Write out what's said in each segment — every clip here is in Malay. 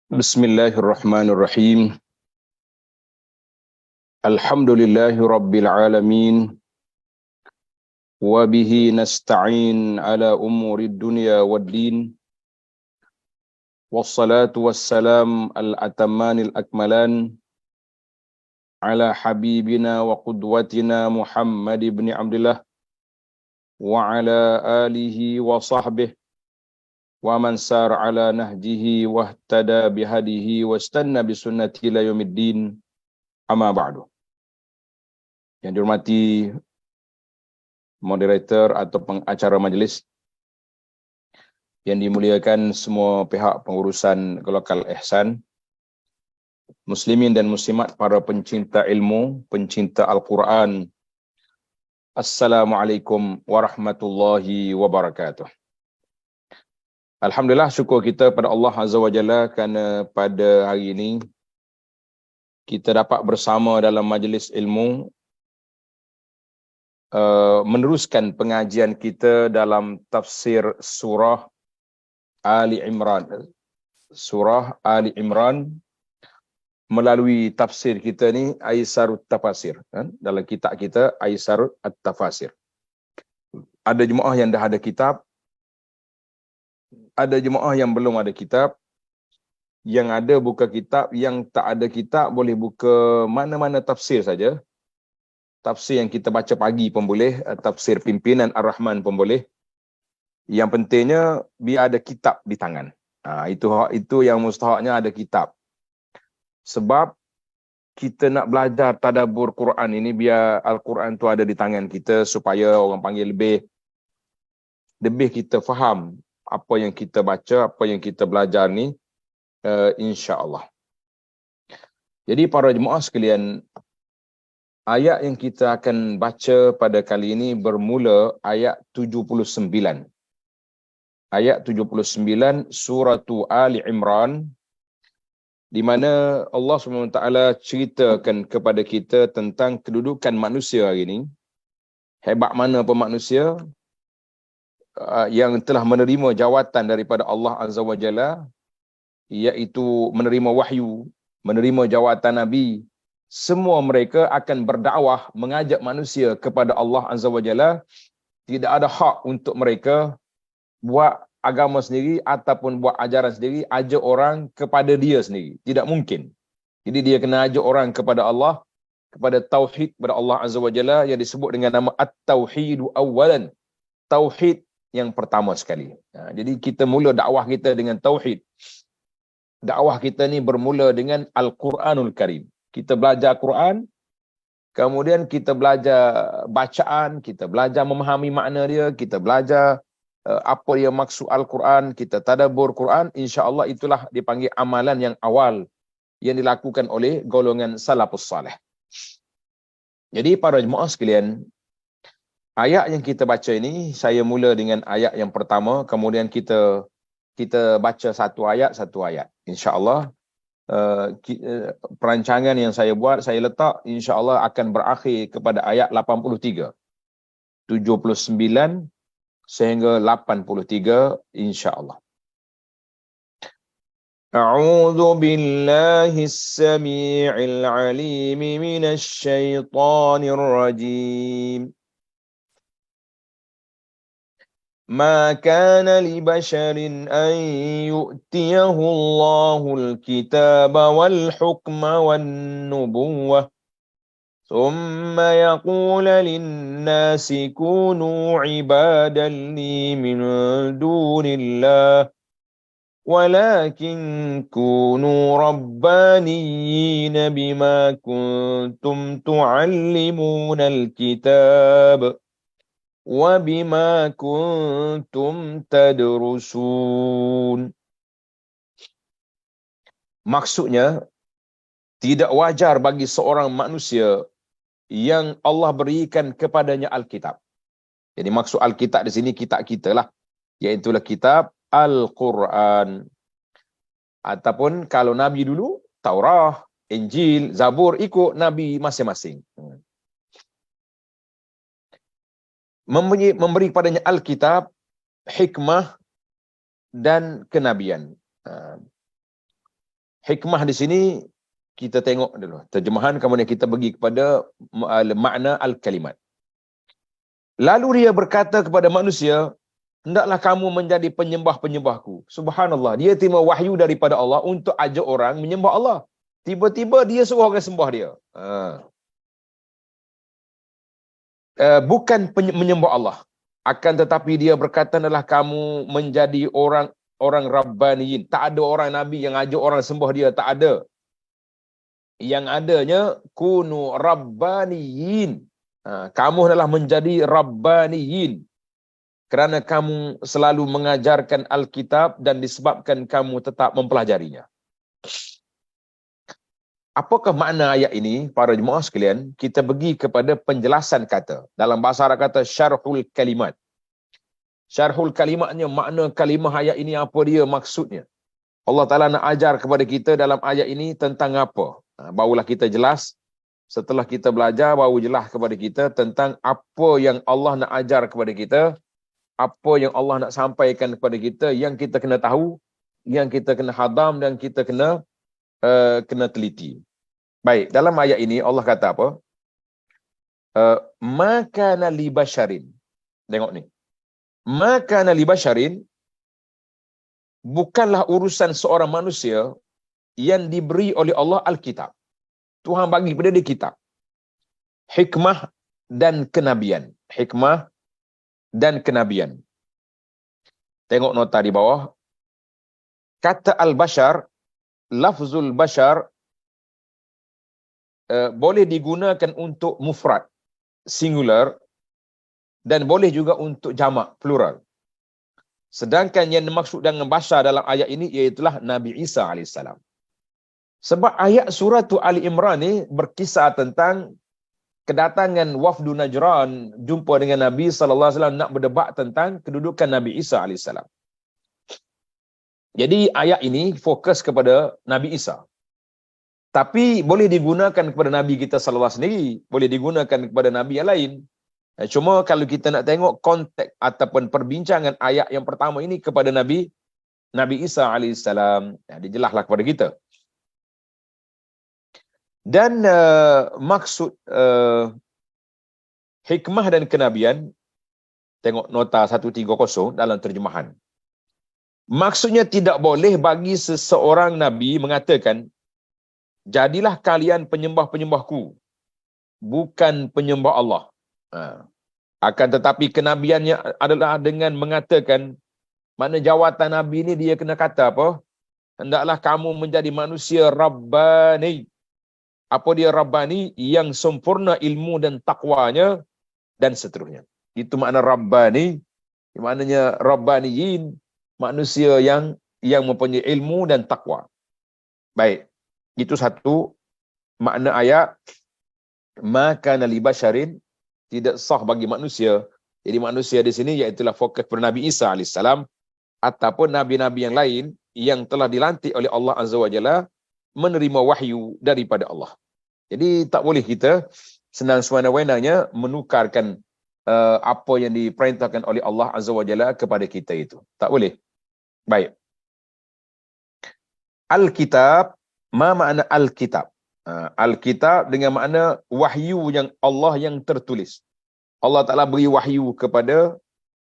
Bismillahirrahmanirrahim. Alhamdulillahi rabbil alamin. Wa bihi nasta'in ala umuri dunya waddin. Wassalatu wassalam al-atammanil akmalan ala habibina wa qudwatina Muhammad ibn Abdullah wa ala alihi wa sahbihi wa man sar ala nahjihi wa ihtada bihadihi wa istanna bisunnati ila yaumiddin. Amma ba'du. Yang dihormati moderator atau pengacara majlis, yang dimuliakan semua pihak pengurusan Lokal Ihsan, muslimin dan muslimat, para pencinta ilmu, pencinta Al-Quran. Assalamualaikum warahmatullahi wabarakatuh. Alhamdulillah, syukur kita pada Allah Azza wa Jalla kerana pada hari ini kita dapat bersama dalam majlis ilmu meneruskan pengajian kita dalam tafsir surah Ali Imran. Surah Ali Imran melalui tafsir kita ni Aisarut Tafasir, kan? Dalam kitab kita Aisarut At-Tafasir. Ada jemaah yang dah ada kitab, ada jemaah yang belum ada kitab. Yang ada buka kitab, yang tak ada kitab boleh buka mana-mana tafsir saja. Tafsir yang kita baca pagi pun boleh, tafsir pimpinan Ar-Rahman pun boleh. Yang pentingnya biar ada kitab di tangan. Itu yang mustahaknya ada kitab. Sebab kita nak belajar tadabbur Quran ini, biar Al-Quran tu ada di tangan kita supaya orang panggil lebih kita faham apa yang kita baca, apa yang kita belajar ni, insya-Allah. Jadi para jemaah sekalian, ayat yang kita akan baca pada kali ini bermula ayat 79. Ayat 79 suratu Ali Imran, di mana Allah SWT ceritakan kepada kita tentang kedudukan manusia hari ini. Hebat mana pun manusia yang telah menerima jawatan daripada Allah Azza wa Jalla, iaitu menerima wahyu, menerima jawatan Nabi. Semua mereka akan berdakwah, mengajak manusia kepada Allah Azza wa Jalla. Tidak ada hak untuk mereka buat agama sendiri ataupun buat ajaran sendiri, ajak orang kepada dia sendiri. Tidak mungkin. Jadi dia kena ajak orang kepada Allah, kepada tauhid kepada Allah Azza wa Jalla, yang disebut dengan nama At-Tauhidu Awalan. Tauhid yang pertama sekali. Jadi kita mula dakwah kita dengan tauhid. Dakwah kita ni bermula dengan Al-Quranul Karim. Kita belajar Quran, kemudian kita belajar bacaan, kita belajar memahami makna dia, kita belajar apa dia maksud Al-Quran, kita tadabbur Quran. InsyaAllah itulah dipanggil amalan yang awal yang dilakukan oleh golongan salafus salih. Jadi para jemaah sekalian, ayat yang kita baca ini, saya mula dengan ayat yang pertama, kemudian kita baca satu ayat, InsyaAllah. Perancangan yang saya buat, saya letak, insya-Allah akan berakhir kepada ayat 83, 79 sehingga 83, insya-Allah. A'udzu billahis samii'il 'aliim minasy syaithaanir rajiim. ما كان لبشر أن يؤتيه الله الكتاب والحكم والنبوة ثم يقول للناس كونوا عبادا لي من دون الله ولكن كونوا ربانيين بما كنتم تعلمون الكتاب وَبِمَا كُنْتُمْ تَدْرُسُونَ. Maksudnya, tidak wajar bagi seorang manusia yang Allah berikan kepadanya Alkitab. Jadi maksud Alkitab di sini kitab kita lah, iaitulah kitab Al-Quran. Ataupun kalau Nabi dulu, Taurah, Injil, Zabur, ikut Nabi masing-masing. Memberi kepadanya Alkitab, hikmah dan kenabian. Hikmah di sini kita tengok dulu. Terjemahan kemudian kita pergi kepada makna al-kalimat. Lalu dia berkata kepada manusia, hendaklah kamu menjadi penyembah-penyembahku. Subhanallah. Dia terima wahyu daripada Allah untuk ajak orang menyembah Allah. Tiba-tiba dia suruh orang sembah dia. Bukan menyembah Allah. Akan tetapi dia berkata, adalah kamu menjadi orang Rabbaniyin. Tak ada orang Nabi yang ajak orang sembah dia. Tak ada. Yang adanya, kunu Rabbaniyin. Kamu adalah menjadi Rabbaniyin. Kerana kamu selalu mengajarkan Alkitab dan disebabkan kamu tetap mempelajarinya. Apakah makna ayat ini, para jemaah sekalian? Kita pergi kepada penjelasan kata. Dalam bahasa Arab kata syarhul kalimat. Syarhul kalimatnya, makna kalimah ayat ini apa dia maksudnya. Allah Ta'ala nak ajar kepada kita dalam ayat ini tentang apa. Barulah kita jelas. Setelah kita belajar, baru jelas kepada kita tentang apa yang Allah nak ajar kepada kita. Apa yang Allah nak sampaikan kepada kita, yang kita kena tahu, yang kita kena hadam dan kita kena teliti. Baik, dalam ayat ini Allah kata apa? Makana li basyarin. Tengok ni. Makana li basyarin bukanlah urusan seorang manusia yang diberi oleh Allah Alkitab. Tuhan bagi kepada dia kitab. Hikmah dan kenabian. Hikmah dan kenabian. Tengok nota di bawah. Kata al-bashar, lafzul bashar boleh digunakan untuk mufrad, singular, dan boleh juga untuk jamak, plural. Sedangkan yang dimaksud dengan bashar dalam ayat ini iaitulah Nabi Isa AS. Sebab ayat surah Ali Imran ni berkisah tentang kedatangan wafdu Najran jumpa dengan Nabi SAW nak berdebat tentang kedudukan Nabi Isa AS. Jadi ayat ini fokus kepada Nabi Isa. Tapi boleh digunakan kepada Nabi kita SAW sendiri, boleh digunakan kepada Nabi yang lain. Cuma kalau kita nak tengok konteks ataupun perbincangan ayat yang pertama ini kepada Nabi Isa AS, dia jelaslah kepada kita. Dan maksud hikmah dan kenabian, tengok nota 130 dalam terjemahan. Maksudnya tidak boleh bagi seseorang Nabi mengatakan, jadilah kalian penyembah-penyembahku, bukan penyembah Allah. Akan tetapi kenabiannya adalah dengan mengatakan, mana jawatan Nabi ini dia kena kata apa? Hendaklah kamu menjadi manusia Rabbani. Apa dia Rabbani? Yang sempurna ilmu dan takwanya dan seterusnya. Itu makna Rabbani. Maknanya Rabbaniyin, manusia yang mempunyai ilmu dan takwa. Baik. Itu satu makna ayat. Maka li basyarin, tidak sah bagi manusia. Jadi manusia di sini iaitulah fokus kepada Nabi Isa AS ataupun nabi-nabi yang lain yang telah dilantik oleh Allah Azza wa Jalla menerima wahyu daripada Allah. Jadi tak boleh kita senang semena-menanya menukarkan apa yang diperintahkan oleh Allah Azza wa Jalla kepada kita itu. Tak boleh. Baik. Alkitab, ma makna Alkitab? Alkitab dengan makna wahyu yang Allah yang tertulis. Allah Ta'ala beri wahyu kepada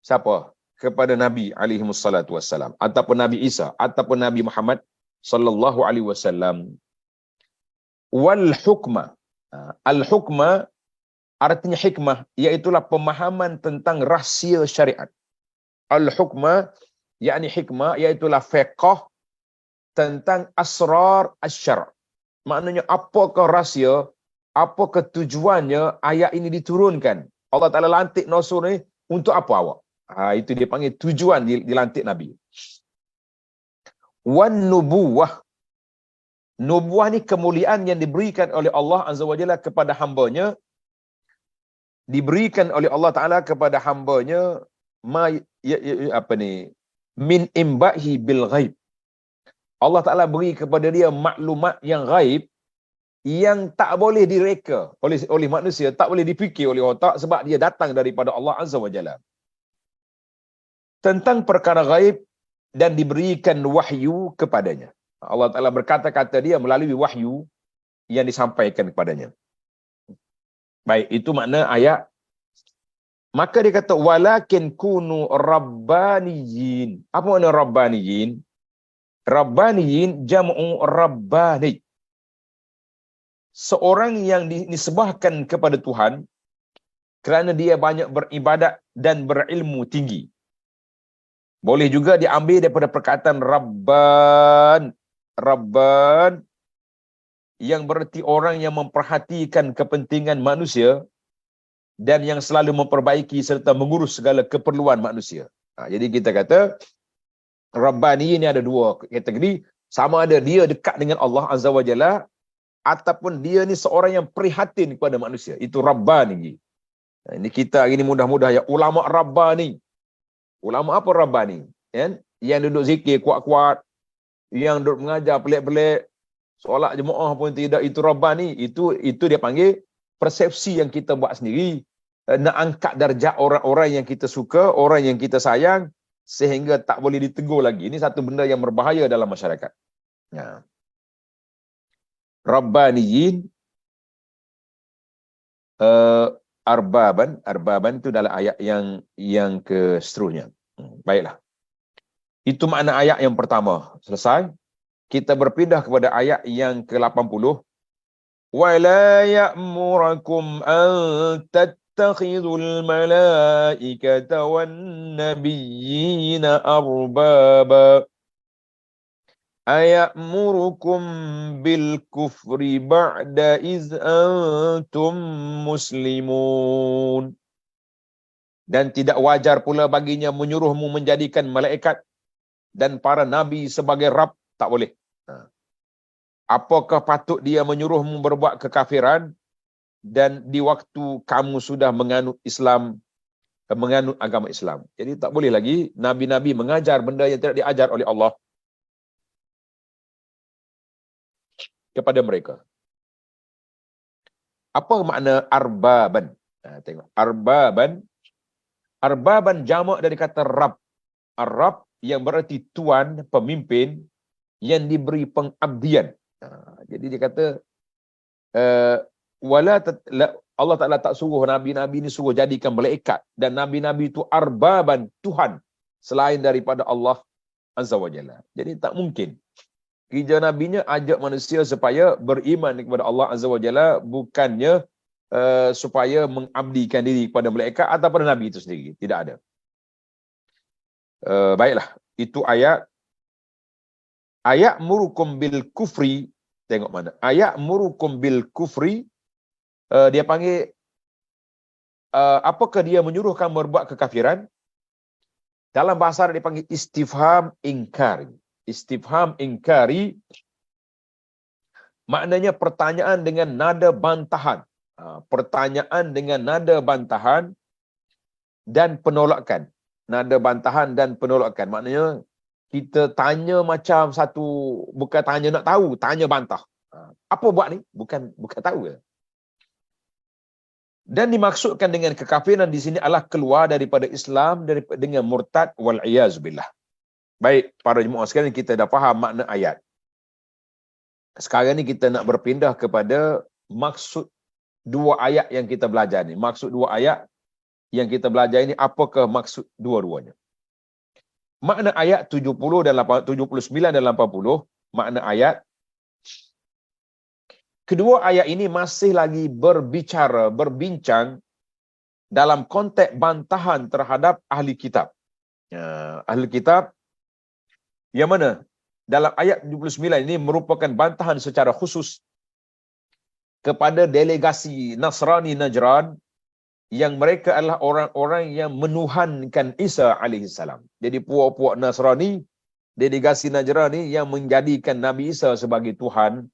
siapa? Kepada Nabi SAW, ataupun Nabi Isa, ataupun Nabi Muhammad sallallahu alaihi wasallam. Wal hukma. Al-hukma artinya hikmah, iaitulah pemahaman tentang rahsia syariat. Al-hukma, yakni hikmah, iaitulah fiqh tentang asrar asy-syar'. Maknanya apakah rahsia, apakah tujuannya ayat ini diturunkan. Allah Ta'ala lantik Rasul ni untuk apa awak? Itu dia panggil tujuan dilantik Nabi. Wan nubuwah. Nubuwah ni kemuliaan yang diberikan oleh Allah Azza wa Jalla kepada hambanya. Diberikan oleh Allah Ta'ala kepada hambanya min imbahi bil ghaib. Allah Ta'ala beri kepada dia maklumat yang ghaib yang tak boleh direka oleh manusia, tak boleh dipikir oleh otak sebab dia datang daripada Allah Azza wa Jalla. Tentang perkara ghaib dan diberikan wahyu kepadanya. Allah Ta'ala berkata-kata dia melalui wahyu yang disampaikan kepadanya. Baik, itu makna ayat. Maka dia kata, walakin kunu rabbaniyin. Apa makna rabbaniyin? Rabbaniyin jam'u rabbani. Seorang yang disebahkan kepada Tuhan kerana dia banyak beribadat dan berilmu tinggi. Boleh juga diambil daripada perkataan Rabban. Rabban yang berarti orang yang memperhatikan kepentingan manusia dan yang selalu memperbaiki serta mengurus segala keperluan manusia. Jadi kita kata Rabbani ini ada dua kategori. Sama ada dia dekat dengan Allah Azza wa Jalla ataupun dia ni seorang yang prihatin kepada manusia. Itu Rabbani. Ini kita hari ni mudah-mudah ya ulama Rabbani. Ulama apa Rabbani? Yang duduk zikir kuat-kuat, yang duduk mengajar pelik-pelik, solat jemaah pun tidak, itu Rabbani. Itu dia panggil persepsi yang kita buat sendiri, nak angkat darjat orang-orang yang kita suka, orang yang kita sayang, sehingga tak boleh ditegur lagi. Ini satu benda yang berbahaya dalam masyarakat. Rabbaniyin, arbaban itu dalam ayat yang ke seterusnya. Baiklah. Itu makna ayat yang pertama. Selesai. Kita berpindah kepada ayat yang ke-80. وَلَا يَأْمُرَكُمْ أَن تَتَّخِذُوا الْمَلَائِكَةَ وَالنَّبِيِّينَ أَرْبَابًا أَيَأْمُرُكُمْ بِالْكُفْرِ بَعْدَ إِذْ أَنْتُمْ مُسْلِمُونَ. Dan tidak wajar pula baginya menyuruhmu menjadikan malaikat dan para nabi sebagai Rab. Tak boleh. Apakah patut dia menyuruhmu berbuat kekafiran dan di waktu kamu sudah menganut Islam, menganut agama Islam. Jadi tak boleh lagi nabi-nabi mengajar benda yang tidak diajar oleh Allah kepada mereka. Apa makna arbaban? Tengok. Arbaban jamak dari kata Rab. Ar-Rab yang berarti tuan, pemimpin yang diberi pengabdian. Jadi dia kata Allah Ta'ala tak suruh nabi-nabi ni suruh jadikan malaikat, dan nabi-nabi itu arbaban, Tuhan selain daripada Allah Azza wa Jalla. Jadi tak mungkin. Kerja nabinya ajak manusia supaya beriman kepada Allah Azza wa Jalla, bukannya supaya mengabdikan diri kepada malaikat atau pada nabi itu sendiri. Tidak ada. Baiklah, itu ayat murukum bil kufri. Tengok mana ayat murukum bil kufri, dia panggil apakah dia menyuruh kamu berbuat kekafiran? Dalam bahasa Arab dia panggil istifham inkari. Istifham inkari maknanya pertanyaan dengan nada bantahan. Pertanyaan dengan nada bantahan dan penolakan. Nada bantahan dan penolakan. Maknanya kita tanya macam satu, bukan tanya nak tahu, tanya bantah. Apa buat ni? Bukan tahu ke? Dan dimaksudkan dengan kekafiran di sini adalah keluar daripada Islam dengan murtad wal iyaz billah. Baik, para jemaah sekalian, kita dah faham makna ayat. Sekarang ni kita nak berpindah kepada maksud dua ayat yang kita belajar ni. Maksud dua ayat yang kita belajar ini, apakah maksud dua-duanya? Makna ayat 70 dan 79 dan 80, makna ayat. Kedua ayat ini masih lagi berbincang dalam konteks bantahan terhadap ahli kitab. Ahli kitab yang mana dalam ayat 79 ini merupakan bantahan secara khusus kepada delegasi Nasrani Najran, yang mereka adalah orang-orang yang menuhankan Isa alaihissalam. Jadi puak-puak Nasrani, delegasi Najrani yang menjadikan Nabi Isa sebagai Tuhan.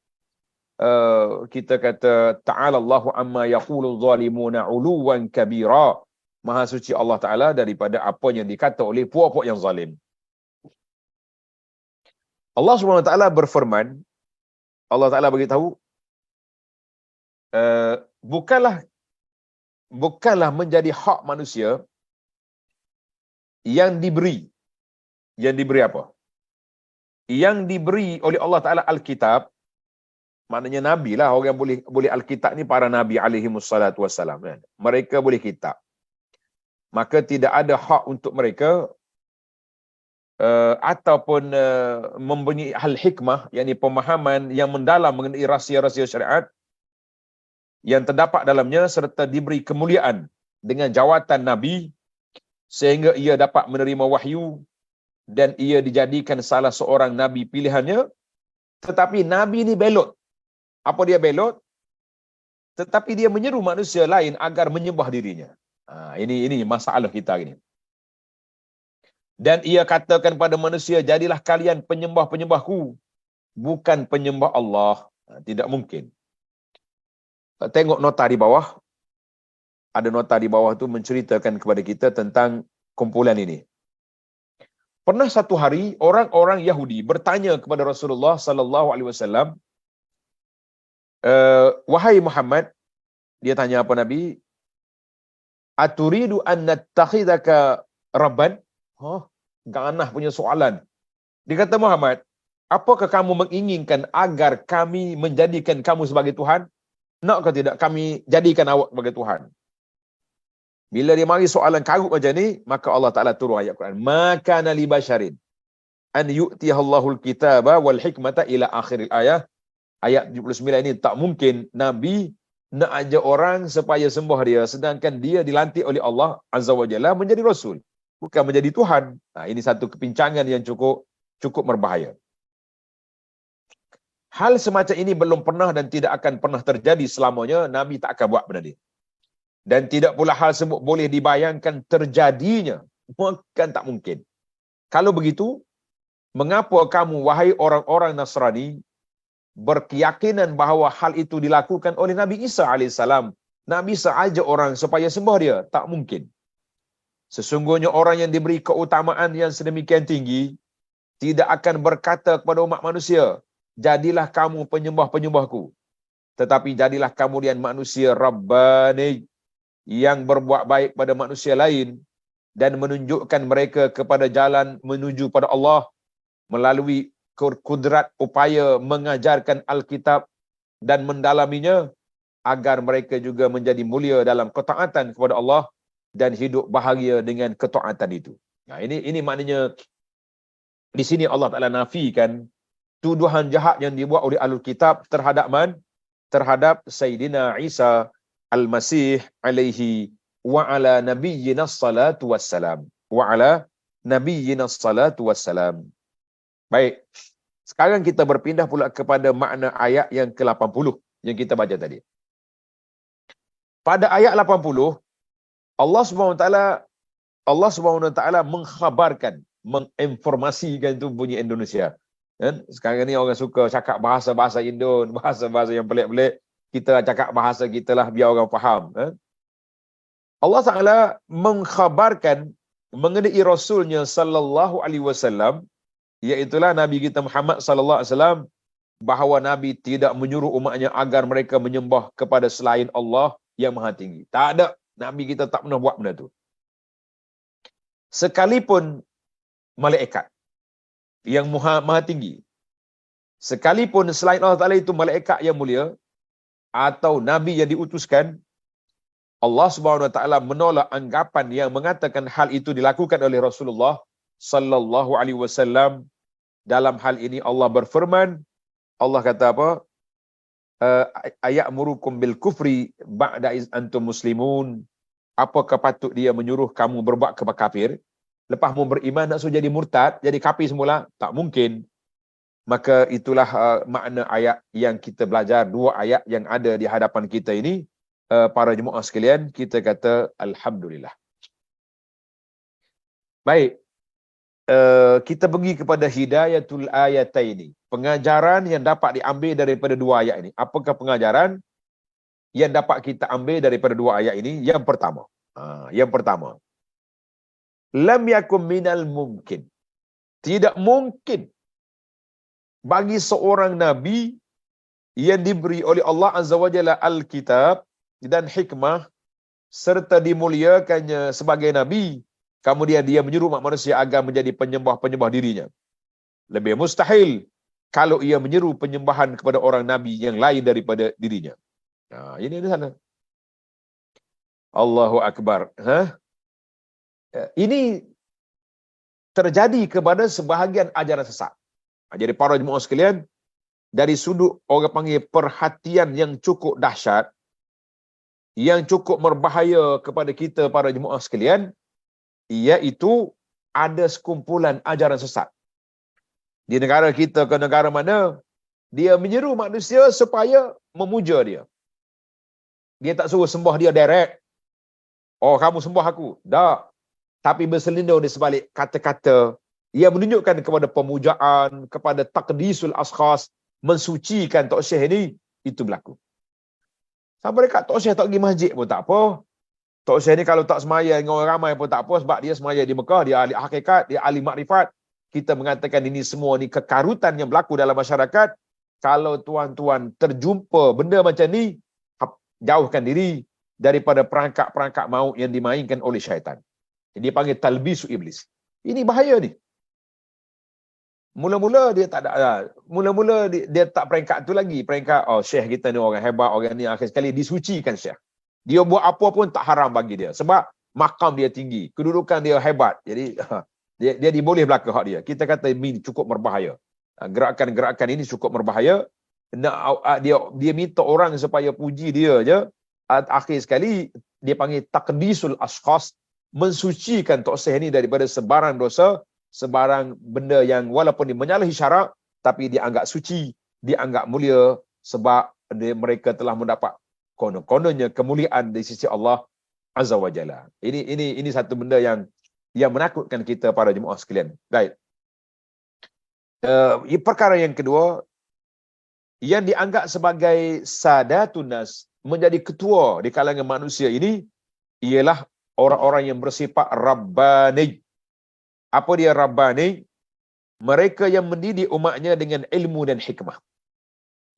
Kita kata ta'ala Allahu amma yaqulu zalimuna uluwan kabira. Maha suci Allah Ta'ala daripada apa yang dikata oleh puak-puak yang zalim. Allah Subhanahu Wa Ta'ala berfirman, Allah Ta'ala beritahu, bukanlah menjadi hak manusia yang diberi apa? yang diberi oleh Allah Ta'ala Alkitab, maknanya Nabi lah, orang yang boleh Alkitab ni para Nabi alaihimussalatu wassalam. Kan? Mereka boleh kitab. Maka tidak ada hak untuk mereka ataupun mempunyai hal hikmah, yakni pemahaman yang mendalam mengenai rahsia-rahsia syariat yang terdapat dalamnya, serta diberi kemuliaan dengan jawatan Nabi sehingga ia dapat menerima wahyu dan ia dijadikan salah seorang Nabi pilihannya. Tetapi Nabi ni belot. Apa dia belot? Tetapi dia menyeru manusia lain agar menyembah dirinya. Ini masalah kita ini. Dan ia katakan pada manusia, jadilah kalian penyembah-penyembahku, bukan penyembah Allah. Tidak mungkin. Tengok nota di bawah. Ada nota di bawah tu menceritakan kepada kita tentang kumpulan ini. Pernah satu hari orang-orang Yahudi bertanya kepada Rasulullah sallallahu alaihi wasallam, wahai Muhammad, dia tanya apa Nabi? Aturidu an nattakhidaka rabban? Ganah punya soalan. Dia kata, Muhammad, apakah kamu menginginkan agar kami menjadikan kamu sebagai Tuhan? Nak ke tidak kami jadikan awak sebagai Tuhan? Bila dia mari soalan karut macam ni, maka Allah Ta'ala turun ayat Quran. Maka nali basyarin an yu'tiyahallahul kitaba wal hikmata ila akhiril ayat. Ayat 79 ini, tak mungkin Nabi nak ajak orang supaya sembah dia, sedangkan dia dilantik oleh Allah Azza wa Jalla menjadi Rasul, bukan menjadi Tuhan. Ini satu kepincangan yang cukup berbahaya. Hal semacam ini belum pernah dan tidak akan pernah terjadi selamanya. Nabi tak akan buat benda ni. Dan tidak pula hal tersebut boleh dibayangkan terjadinya. Bukan tak mungkin. Kalau begitu, mengapa kamu, wahai orang-orang Nasrani, berkeyakinan bahawa hal itu dilakukan oleh Nabi Isa AS? Nabi Isa ajak orang supaya sembah dia? Tak mungkin. Sesungguhnya orang yang diberi keutamaan yang sedemikian tinggi tidak akan berkata kepada umat manusia, jadilah kamu penyembah-penyembahku. Tetapi jadilah kemudian manusia Rabbani, yang berbuat baik pada manusia lain dan menunjukkan mereka kepada jalan menuju pada Allah melalui kudrat upaya mengajarkan Alkitab dan mendalaminya, agar mereka juga menjadi mulia dalam ketaatan kepada Allah dan hidup bahagia dengan ketaatan itu. Ini maknanya di sini Allah Ta'ala nafikan tuduhan jahat yang dibuat oleh Ahlul Kitab terhadap terhadap Sayyidina Isa Al-Masih alaihi wa ala nabiyyina salatu wassalam. Wa ala nabiyyina salatu wassalam. Baik. Sekarang kita berpindah pula kepada makna ayat yang ke-80 yang kita baca tadi. Pada ayat 80, Allah SWT mengkhabarkan, menginformasikan, tu bunyi Indonesia. Kan? Sekarang ni orang suka cakap bahasa-bahasa Indon, bahasa-bahasa yang pelik-pelik. Kita cakap bahasa kita lah biar orang faham. Allah Ta'ala mengkhabarkan mengenai Rasulnya sallallahu alaihi wasallam, iaitulah Nabi kita Muhammad sallallahu alaihi wasallam, bahawa Nabi tidak menyuruh umatnya agar mereka menyembah kepada selain Allah yang Maha Tinggi. Tak ada. Nabi kita tak pernah buat benda tu. Sekalipun malaikat yang Maha Tinggi, sekalipun selain Allah Ta'ala itu malaikat yang mulia atau Nabi yang diutuskan, Allah Subhanahu Wa Ta'ala menolak anggapan yang mengatakan hal itu dilakukan oleh Rasulullah sallallahu alaihi wasallam. Dalam hal ini Allah berfirman, Allah kata apa? Aya'murukum bil kufri ba'da iz antum muslimun. Apakah patut dia menyuruh kamu berbuat kafir lepas mu beriman nak suruh jadi murtad, jadi kafir semula? Tak mungkin. Maka itulah makna ayat yang kita belajar, dua ayat yang ada di hadapan kita ini. Para jemaah sekalian, kita kata alhamdulillah. Baik. Kita pergi kepada hidayatul ayataini, pengajaran yang dapat diambil daripada dua ayat ini. Apakah pengajaran yang dapat kita ambil daripada dua ayat ini? Yang pertama, lam yakum minal mumkin, tidak mungkin bagi seorang nabi yang diberi oleh Allah Azza wa Jalla Alkitab dan hikmah serta dimuliakannya sebagai nabi, kemudian dia menyuruh umat manusia agar menjadi penyembah-penyembah dirinya. Lebih mustahil kalau ia menyeru penyembahan kepada orang Nabi yang lain daripada dirinya. Ini ada sana. Allahu Akbar. Ini terjadi kepada sebahagian ajaran sesat. Jadi para jemaah sekalian, dari sudut orang panggil perhatian yang cukup dahsyat, yang cukup berbahaya kepada kita para jemaah sekalian, iaitu ada sekumpulan ajaran sesat. Di negara kita ke negara mana, dia menyeru manusia supaya memuja dia. Dia tak suruh sembah dia direct. Oh, kamu sembah aku. Tak. Tapi berselindung di sebalik kata-kata yang menunjukkan kepada pemujaan, kepada taqdisul askhas, mensucikan Tok Syekh ini, itu berlaku. Sampai dekat Tok Syekh tak pergi masjid pun tak apa. Tok Syekh ni kalau tak semaya dengan orang ramai pun tak apa, sebab dia semaya di Mekah, dia ahli hakikat, dia ahli makrifat. Kita mengatakan ini semua ni kekarutan yang berlaku dalam masyarakat. Kalau tuan-tuan terjumpa benda macam ni, jauhkan diri daripada perangkap-perangkap maut yang dimainkan oleh syaitan. Jadi dia panggil talbisu iblis. Ini bahaya ni. Mula-mula dia tak ada, mula-mula dia tak peringkat tu lagi, peringkat syekh kita ni orang hebat, orang ni akhir sekali disucikan syekh. Dia buat apa pun tak haram bagi dia sebab makam dia tinggi, kedudukan dia hebat. Jadi dia diboleh belaka hak dia. Kita kata ini cukup berbahaya. Gerakan-gerakan ini cukup berbahaya. Dia minta orang supaya puji dia je. Akhir sekali dia panggil taqdisul askhas, mensucikan Tok Syekh ni daripada sebarang dosa, sebarang benda yang walaupun dia menyalahi syarak, tapi dia anggap suci, dia anggap mulia sebab mereka telah mendapat konon-kononnya kemuliaan di sisi Allah Azza wa Jalla. Ini satu benda yang menakutkan kita para jemaah sekalian. Baik. Perkara yang kedua, yang dianggap sebagai sadatun nas, menjadi ketua di kalangan manusia ini, ialah orang-orang yang bersifat Rabbani. Apa dia Rabbani? Mereka yang mendidik umatnya dengan ilmu dan hikmah.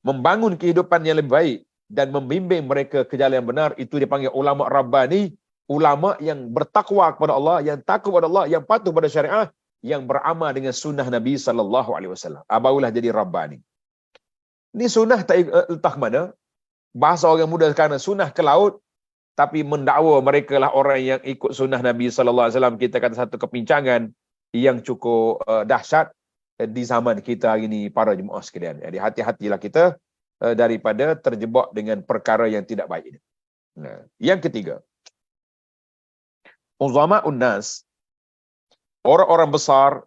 Membangun kehidupan yang lebih baik dan membimbing mereka ke jalan yang benar, itu dipanggil ulama Rabbani. Ulama yang bertakwa kepada Allah, yang takut kepada Allah, yang patuh pada syariah, yang beramal dengan sunnah Nabi SAW. Barulah jadi Rabbani. Ini sunnah tak letak mana? Bahasa orang muda sekarang, sunnah ke laut, tapi mendakwa mereka lah orang yang ikut sunnah Nabi SAW. Kita kata satu kepincangan yang cukup dahsyat di zaman kita hari ini para jemaah sekalian. Jadi hati-hatilah kita daripada terjebak dengan perkara yang tidak baik ini. Yang ketiga, uzama'un nas, orang-orang besar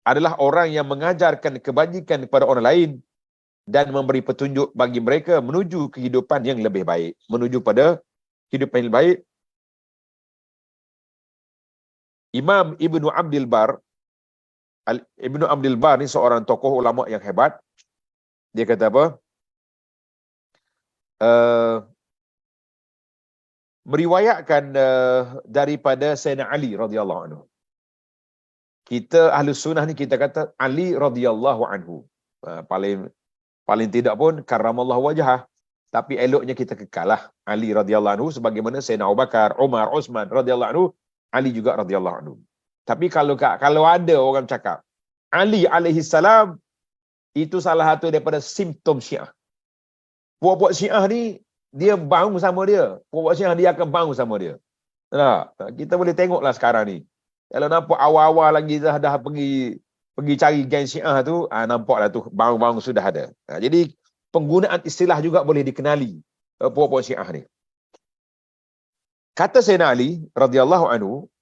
adalah orang yang mengajarkan kebajikan kepada orang lain dan memberi petunjuk bagi mereka menuju kehidupan yang lebih baik, menuju pada kehidupan yang lebih baik. Imam Ibnu Abdul Bar, Ibnu Abdul Bar ni seorang tokoh ulama yang hebat. Dia kata apa? Meriwayatkan daripada Sayyidina Ali radhiyallahu anhu. Kita ahli sunnah ni kita kata Ali radhiyallahu anhu. Paling tidak pun karramallahu wajhah, tapi eloknya kita kekalah Ali radhiyallahu anhu sebagaimana Sayyidina Abu Bakar, Umar, Uthman radhiyallahu anhu, Ali juga radhiyallahu anhu. Tapi kalau ada orang cakap Ali alaihi salam, itu salah satu daripada simptom Syiah. Puak-puak Syiah ni dia bangun sama dia. Puak-puak Syiah dia akan bangun sama dia. Nah, kita boleh tengoklah sekarang ni. Kalau nampak awal-awal lagi dah pergi cari geng Syiah tu, nampaklah tu bangun-bangun sudah ada. Jadi penggunaan istilah juga boleh dikenali puak-puak Syiah ni. Kata Sayyidina Ali radhiyallahu anhu,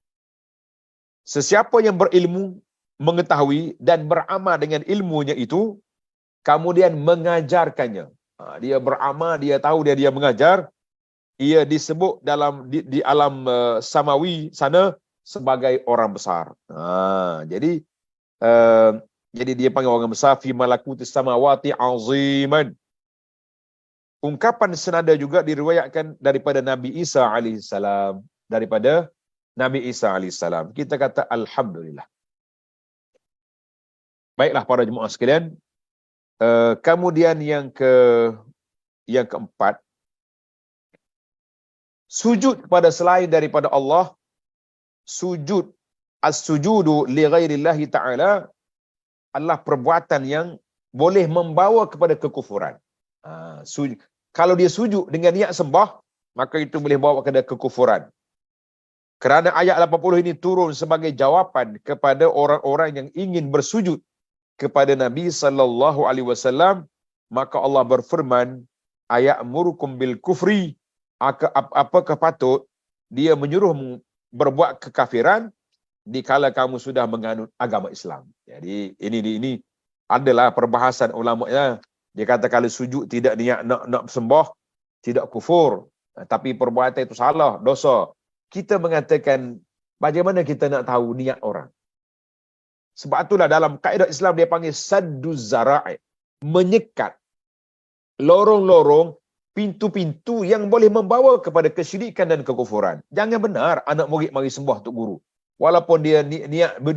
sesiapa yang berilmu, mengetahui dan beramal dengan ilmunya itu, kemudian mengajarkannya. Dia beramal, dia tahu, dia mengajar, ia disebut di alam samawi sana sebagai orang besar. Jadi dia panggil orang besar fi malakutis samawati aziman. Ungkapan senada juga diriwayatkan daripada Nabi Isa alaihissalam, daripada Nabi Isa alaihissalam. Kita kata alhamdulillah. Baiklah para jemaah sekalian, kemudian yang keempat, sujud kepada selain daripada Allah, sujud as-sujudu li ghairillahi ta'ala adalah perbuatan yang boleh membawa kepada kekufuran. Kalau dia sujud dengan niat sembah, maka itu boleh bawa kepada kekufuran. Kerana ayat 80 ini turun sebagai jawapan kepada orang-orang yang ingin bersujud kepada Nabi sallallahu alaihi wasallam, maka Allah berfirman, aya'murukum bil kufri, apakah patut dia menyuruh berbuat kekafiran dikala kamu sudah menganut agama Islam. Jadi ini adalah perbahasan ulama ya. Dia kata kalau sujud tidak niat nak sembah, tidak kufur, tapi perbuatan itu salah, dosa. Kita mengatakan bagaimana kita nak tahu niat orang? Sebab itulah dalam kaedah Islam dia panggil sadduz zara'i, menyekat lorong-lorong, pintu-pintu yang boleh membawa kepada kesyirikan dan kekufuran. Jangan benar anak murid mari sembah tok guru. Walaupun dia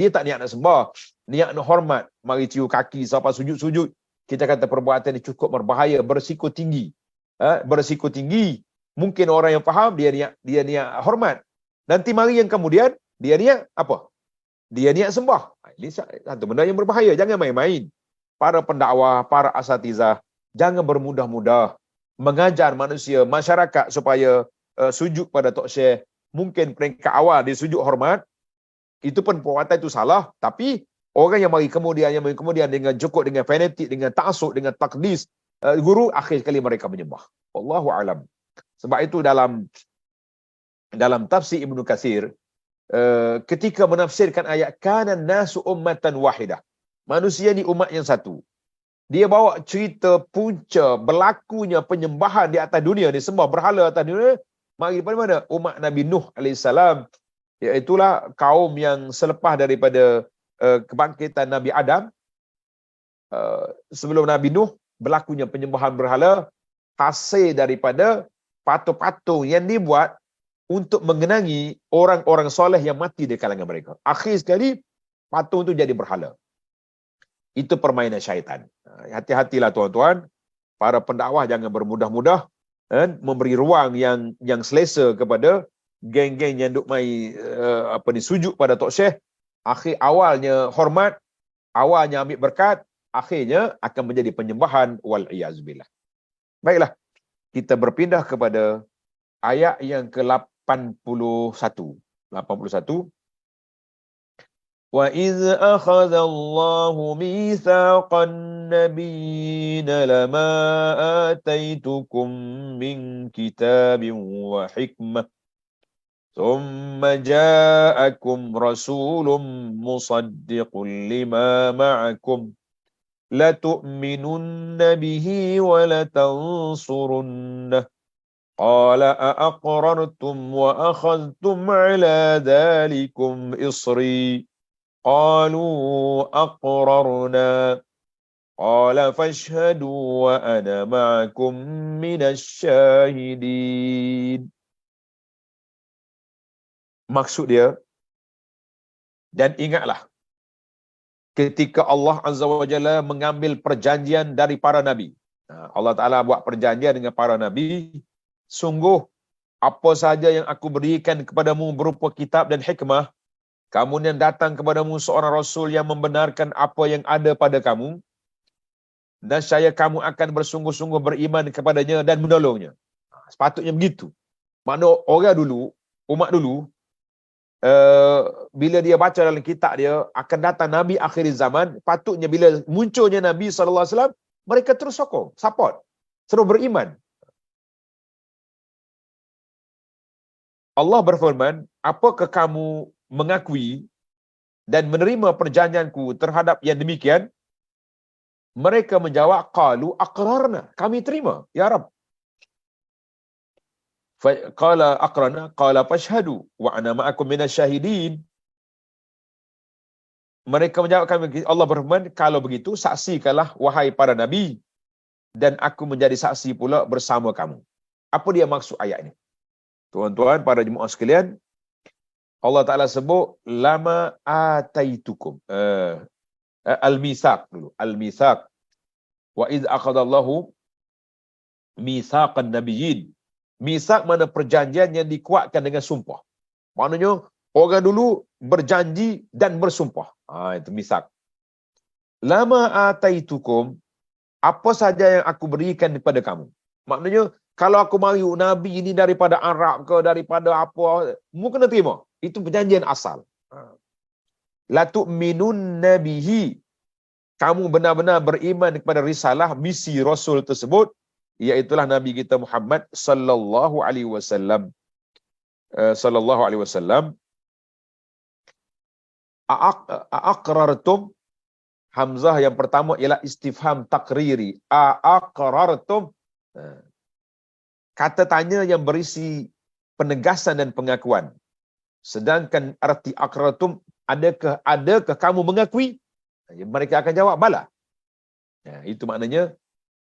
tak niat nak sembah, niat nak hormat, mari cium kaki sampai sujud-sujud. Kita kata perbuatan ini cukup berbahaya, berisiko tinggi. Berisiko tinggi. Mungkin orang yang faham dia niat hormat. Nanti mari yang kemudian dia niat apa? Dia niat sembah. Ini satu benda yang berbahaya. Jangan main-main. Para pendakwah, para asatizah, jangan bermudah-mudah mengajar manusia, masyarakat supaya sujud pada Tok Syekh. Mungkin peringkat awal dia sujud hormat, itu pun perbuatan itu salah, tapi orang yang mari kemudian dengan cukup dengan fanatik, dengan ta'assub, dengan takdis guru, akhir sekali mereka menyembah. Wallahu alam. Sebab itu dalam tafsir Ibnu Katsir, ketika menafsirkan ayat kana nasu ummatan wahidah, manusia ni umat yang satu, dia bawa cerita punca berlakunya penyembahan di atas dunia ni, sembah berhala atas dunia, mari daripada mana? Umat Nabi Nuh alaihissalam, iaitulah kaum yang selepas daripada kebangkitan Nabi Adam. Sebelum Nabi Nuh berlakunya penyembahan berhala, hasil daripada patung-patung yang dibuat untuk mengenangi orang-orang soleh yang mati di kalangan mereka. Akhir sekali patung itu jadi berhala. Itu permainan syaitan. Hati-hatilah tuan-tuan, para pendakwah jangan bermudah-mudah memberi ruang yang selesa kepada geng-geng yang duk mai sujud pada Tok Syekh. Akhir awalnya hormat, awalnya ambil berkat, akhirnya akan menjadi penyembahan, wal iyazbillah. Baiklah, kita berpindah kepada ayat yang ke-81. 81. وَإِذْ أَخَذَ اللَّهُ مِيثَاقَ النَّبِيِّينَ لَمَا آتَيْتُكُم مِّن كِتَابٍ وَحِكْمَةٍ ثُمَّ جَاءَكُمْ رَسُولٌ مُصَدِّقٌ لِّمَا مَعَكُمْ لَتُؤْمِنُنَّ بِهِ وَلَتَنصُرُنَّهُ قَالَ أَأَقْرَرْتُمْ وَأَخَذْتُمْ عَلَى ذَلِكُمْ إِصْرِي قَالُوا أَقْرَرْنَا قَالَ فَاشْهَدُوا وَأَنَا مَعَكُمْ مِنَ الشَّاهِدِينَ. Maksud dia, dan ingatlah ketika Allah Azza wa Jalla mengambil perjanjian dari para nabi. Allah Ta'ala buat perjanjian dengan para nabi, sungguh apa saja yang aku berikan kepadamu berupa kitab dan hikmah, kemudian datang kepadamu seorang rasul yang membenarkan apa yang ada pada kamu, dan saya kamu akan bersungguh-sungguh beriman kepadanya dan menolongnya. Sepatutnya begitu. Makna orang dulu, umat dulu, bila dia baca dalam kitab dia akan datang Nabi akhir zaman, patutnya bila munculnya Nabi SAW, mereka terus sokong, support, terus beriman. Allah berfirman, apakah kamu mengakui dan menerima perjanjianku terhadap yang demikian? Mereka menjawab, qalu aqrarna, kami terima ya Rabb. Qala aqrarna qala fashhadu wa ana ma'akum minasyahidin. Mereka menjawab kami, Allah berfirman, kalau begitu saksikanlah wahai para nabi, dan aku menjadi saksi pula bersama kamu. Apa dia maksud ayat ini? Tuan-tuan, para jemaah sekalian, Allah Ta'ala sebut lama ataitukum. Al-mitsaq dulu. Al-mitsaq. Wa iz akhadallahu mitsaqan nabiyyin. Mitsaq mana perjanjian yang dikuatkan dengan sumpah. Maknanya orang dulu berjanji dan bersumpah. Itu mitsaq. lama ataitukum, apa saja yang aku berikan kepada kamu. Maknanya, kalau aku mahu Nabi ini daripada Arab ke, daripada apa, mu kena terima. Itu perjanjian asal. La tu'minun nabihi. Kamu benar-benar beriman kepada risalah, misi Rasul tersebut, iaitulah Nabi kita Muhammad sallallahu alaihi wasallam. Sallallahu alaihi wasallam. Aqrartum, hamzah yang pertama ialah istifham takriri. Aqrartum, kata tanya yang berisi penegasan dan pengakuan. Sedangkan arti aqrartum, adakah kamu mengakui? Mereka akan jawab bala. Itu maknanya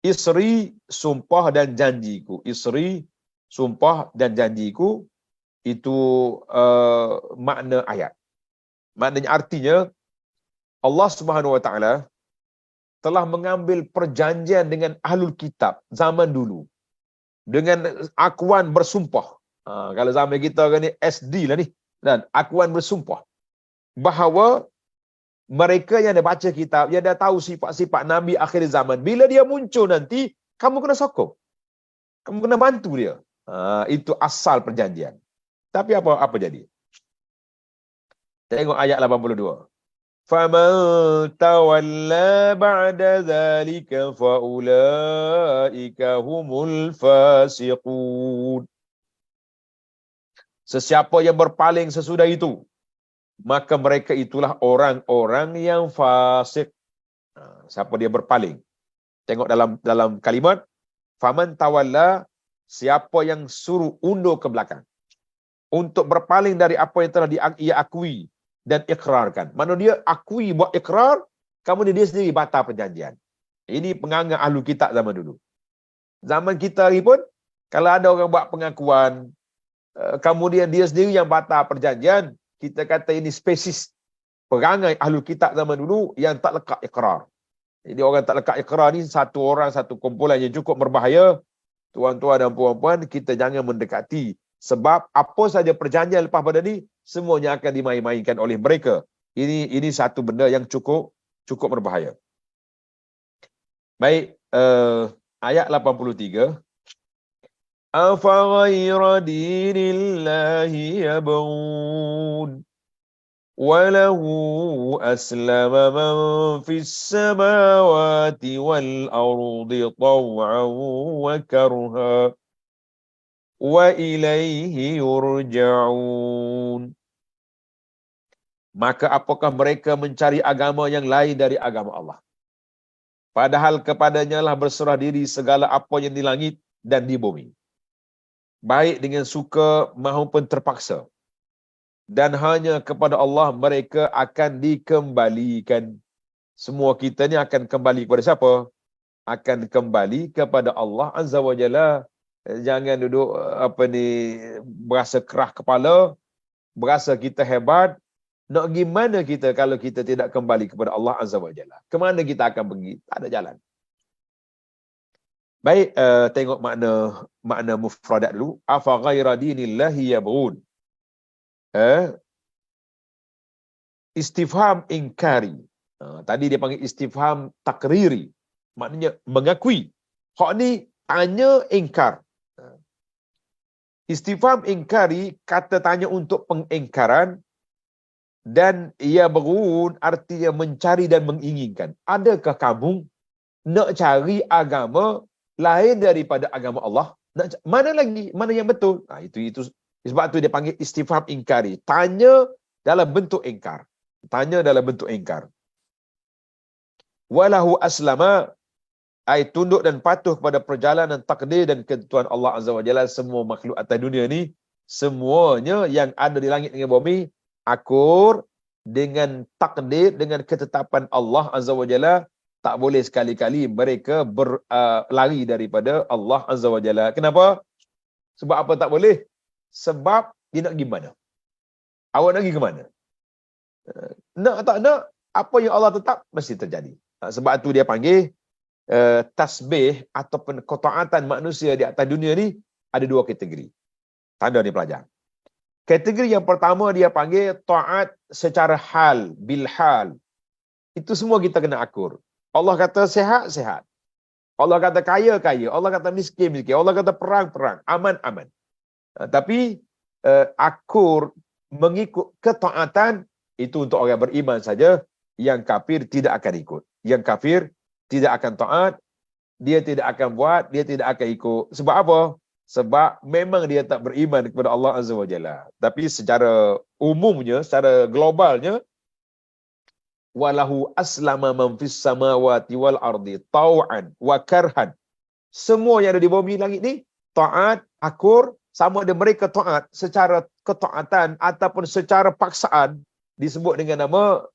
isri, sumpah dan janjiku. Isri, sumpah dan janjiku. Itu makna ayat. Maknanya artinya Allah Subhanahu Wa Taala telah mengambil perjanjian dengan ahlul kitab zaman dulu dengan akuan bersumpah. Kalau zaman kita ni SD lah ni, dan akuan bersumpah bahawa mereka yang dah baca kitab, yang dah tahu sifat-sifat Nabi akhir zaman, bila dia muncul nanti, kamu kena sokong, kamu kena bantu dia. Itu asal perjanjian. Tapi apa jadi? Tengok ayat 82. فَمَنْ تَوَلَّى بَعْدَ ذَلِكَ فَأُولَئِكَ هُمُ الْفَاسِقُونَ. Sesiapa yang berpaling sesudah itu, maka mereka itulah orang-orang yang fasik. Siapa dia berpaling? Tengok dalam kalimat, faman tawalla, siapa yang suruh undur ke belakang untuk berpaling dari apa yang telah ia akui dan ikrarkan. Mana dia akui buat ikrar, kemudian dia sendiri batal perjanjian. Ini penganggap ahlu kitab zaman dulu. Zaman kita hari pun, kalau ada orang buat pengakuan, kemudian dia sendiri yang batal perjanjian, kita kata ini spesies perangai ahlu kitab zaman dulu yang tak lekat ikrar. Jadi orang tak lekat ikrar ni satu orang, satu kumpulan yang cukup berbahaya. Tuan-tuan dan puan-puan, kita jangan mendekati. Sebab apa saja perjanjian lepas pada ni, semuanya akan dimain-mainkan oleh mereka. Ini satu benda yang cukup berbahaya. Baik, ayat 83. أَفَغَيْرَ دِينِ اللَّهِ يَبْغُونَ وَلَهُ أَسْلَمَ مَنْ فِي السَّمَاوَاتِ وَالْأَرْضِ طَوْعًا وَكَرْهًا وَإِلَيْهِ يُرْجَعُونَ. Maka apakah mereka mencari agama yang lain dari agama Allah? Padahal kepadanya lah berserah diri segala apa yang di langit dan di bumi, baik dengan suka maupun terpaksa. Dan hanya kepada Allah mereka akan dikembalikan. Semua kita ni akan kembali kepada siapa? Akan kembali kepada Allah Azza wa Jalla. Jangan duduk berasa kerah kepala, berasa kita hebat. Nak gimana kita kalau kita tidak kembali kepada Allah Azza wa Jalla? Kemana kita akan pergi? Tak ada jalan. Baik, tengok makna mufradat dulu. Afa ghaira dinillahi yabghun. Istifham inkari. Tadi dia panggil istifham takriri. Maknanya mengakui. Hak ni tanya ingkar. Istifham inkari, kata tanya untuk pengingkaran. Dan yabghun artinya mencari dan menginginkan. Adakah kamu nak cari agama lain daripada agama Allah? Mana lagi? Mana yang betul? Itu sebab tu dia panggil istifham ingkari. Tanya dalam bentuk ingkar. Tanya dalam bentuk ingkar. Walahu aslama, ai tunduk dan patuh kepada perjalanan takdir dan ketentuan Allah Azza wa Jalla. Semua makhluk atas dunia ni, semuanya yang ada di langit dengan bumi, akur dengan takdir, dengan ketetapan Allah Azza wa Jalla. Tak boleh sekali-kali mereka berlari daripada Allah Azza wa Jalla. Kenapa? Sebab apa tak boleh? Sebab dia nak pergi mana? Awak nak pergi ke mana? Nak tak nak, apa yang Allah tetap mesti terjadi. Sebab tu dia panggil tasbih ataupun ketaatan manusia di atas dunia ni ada dua kategori. Tanda ni pelajar. Kategori yang pertama dia panggil taat secara hal, bil hal. Itu semua kita kena akur. Allah kata sehat, sehat. Allah kata kaya, kaya. Allah kata miskin, miskin. Allah kata perang, perang. Aman, aman. Tapi akur mengikut ketaatan itu untuk orang beriman saja. Yang kafir tidak akan ikut. Yang kafir tidak akan taat. Dia tidak akan buat, dia tidak akan ikut. Sebab apa? Sebab memang dia tak beriman kepada Allah Azza wa Jalla. Tapi secara umumnya, secara globalnya, walahu aslama man fis samawati wal ardi tau'an wa karhan. Semua yang ada di bumi langit ni taat, akur, sama ada mereka taat secara ketaatan ataupun secara paksaan, disebut dengan nama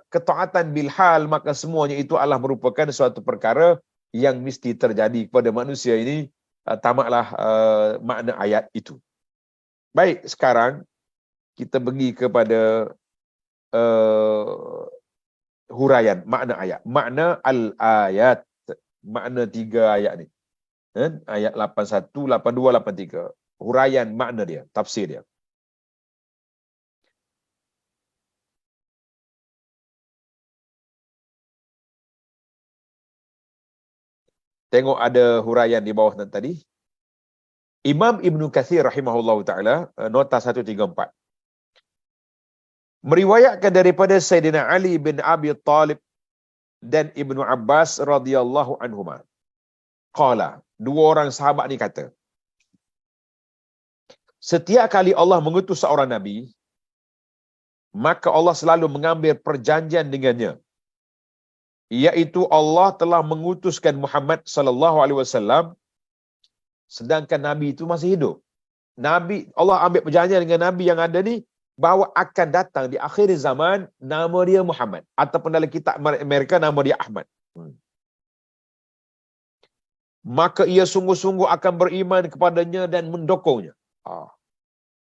ketaatan bilhal, maka semuanya itu adalah merupakan suatu perkara yang mesti terjadi kepada manusia ini. Tamatlah makna ayat itu. Baik, sekarang kita pergi kepada huraian makna ayat. Makna al-ayat. Makna 3 ayat ni. Ayat 81, 82, 83. Huraian makna dia, tafsir dia. Tengok ada huraian di bawah tadi. Imam Ibn Kathir rahimahullah ta'ala, nota 134. Meriwayatkan daripada Sayyidina Ali bin Abi Talib dan Ibnu Abbas radhiyallahu anhuma. Qala, dua orang sahabat ni kata, setiap kali Allah mengutus seorang Nabi, maka Allah selalu mengambil perjanjian dengannya. Iaitu Allah telah mengutuskan Muhammad sallallahu alaihi wasallam sedangkan Nabi itu masih hidup. Nabi, Allah ambil perjanjian dengan Nabi yang ada ni bahawa akan datang di akhir zaman nama dia Muhammad, ataupun dalam kitab Amerika nama dia Ahmad. Maka ia sungguh-sungguh akan beriman kepadanya dan mendokongnya.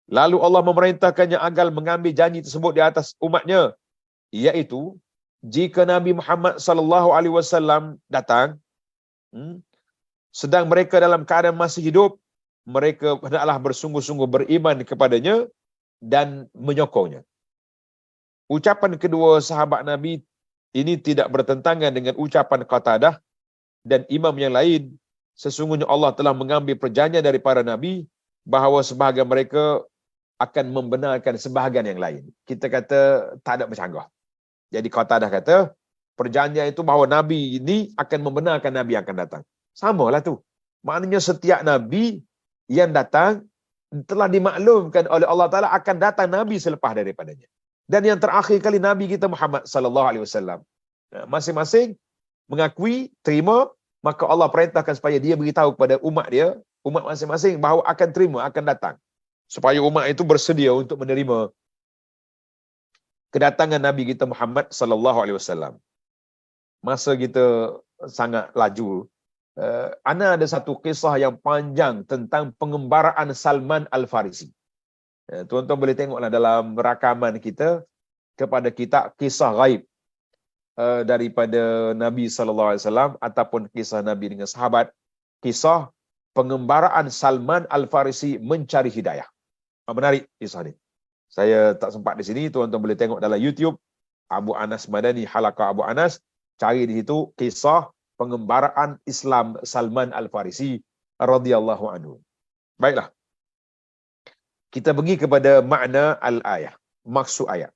Lalu Allah memerintahkannya agar mengambil janji tersebut di atas umatnya, iaitu jika Nabi Muhammad sallallahu alaihi wasallam datang sedang mereka dalam keadaan masih hidup, mereka hendaklah bersungguh-sungguh beriman kepadanya dan menyokongnya. Ucapan kedua sahabat Nabi ini tidak bertentangan dengan ucapan Qatadah dan imam yang lain. Sesungguhnya Allah telah mengambil perjanjian dari para Nabi bahawa sebahagian mereka akan membenarkan sebahagian yang lain. Kita kata tak ada bercanggah. Jadi Qatadah kata perjanjian itu bahawa Nabi ini akan membenarkan Nabi yang akan datang. Samalah tu. Maknanya setiap Nabi yang datang telah dimaklumkan oleh Allah Ta'ala akan datang Nabi selepas daripadanya. Dan yang terakhir kali Nabi kita Muhammad sallallahu alaihi wasallam. Masing-masing mengakui, terima, maka Allah perintahkan supaya dia beritahu kepada umat dia, umat masing-masing bahawa akan terima, akan datang. Supaya umat itu bersedia untuk menerima kedatangan Nabi kita Muhammad sallallahu alaihi wasallam. Masa kita sangat laju. Ana ada satu kisah yang panjang tentang pengembaraan Salman Al-Farisi. Tuan-tuan boleh tengoklah dalam rakaman kita kepada kitab kisah ghaib daripada Nabi sallallahu alaihi wasallam ataupun kisah Nabi dengan sahabat, kisah pengembaraan Salman Al-Farisi mencari hidayah. Menarik kisah ni. Saya tak sempat di sini, tuan-tuan boleh tengok dalam YouTube Abu Anas Madani, Halaqah Abu Anas, cari di situ kisah pengembaraan Islam Salman Al-Farisi radhiyallahu anhu. Baiklah. Kita pergi kepada makna al-ayah, maksud ayat.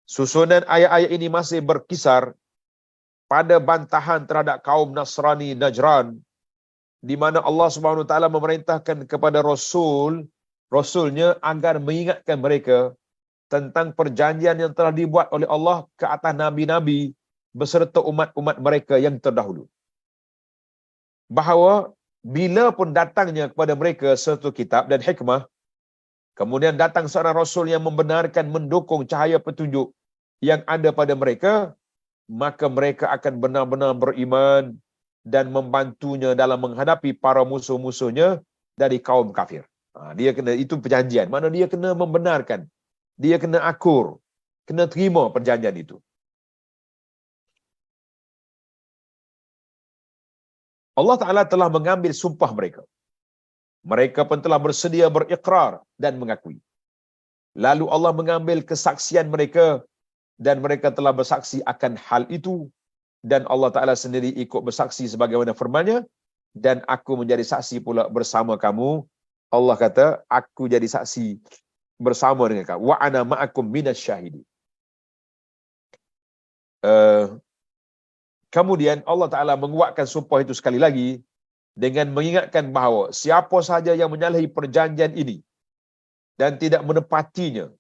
Susunan ayat-ayat ini masih berkisar pada bantahan terhadap kaum Nasrani Najran, di mana Allah Subhanahu Wa Taala memerintahkan kepada Rasulnya agar mengingatkan mereka tentang perjanjian yang telah dibuat oleh Allah ke atas Nabi-Nabi beserta umat-umat mereka yang terdahulu. Bahawa bila pun datangnya kepada mereka satu kitab dan hikmah, kemudian datang seorang Rasul yang membenarkan, mendukung cahaya petunjuk yang ada pada mereka, maka mereka akan benar-benar beriman dan membantunya dalam menghadapi para musuh-musuhnya dari kaum kafir. Dia kena, itu perjanjian. Mana dia kena membenarkan, dia kena akur, kena terima perjanjian itu. Allah Ta'ala telah mengambil sumpah mereka. Mereka pun telah bersedia berikrar dan mengakui. Lalu Allah mengambil kesaksian mereka dan mereka telah bersaksi akan hal itu, dan Allah Ta'ala sendiri ikut bersaksi sebagaimana firman-Nya, dan aku menjadi saksi pula bersama kamu. Allah kata, aku jadi saksi bersama dengan kamu. Wa ana ma'akum minasyahidin. Kemudian Allah Ta'ala menguatkan sumpah itu sekali lagi dengan mengingatkan bahawa siapa sahaja yang menyalahi perjanjian ini dan tidak menepatinya,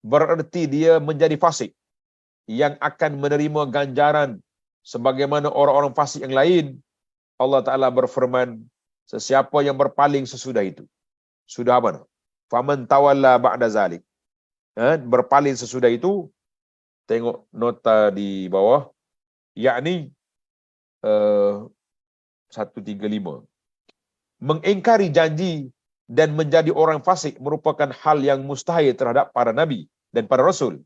bererti dia menjadi fasik yang akan menerima ganjaran sebagaimana orang-orang fasik yang lain. Allah Ta'ala berfirman, sesiapa yang berpaling sesudah itu. Sudah apa? Faman tawalla ba'da zalik. Berpaling sesudah itu, tengok nota di bawah, yakni 135. Mengingkari janji dan menjadi orang fasik merupakan hal yang mustahil terhadap para nabi dan para rasul.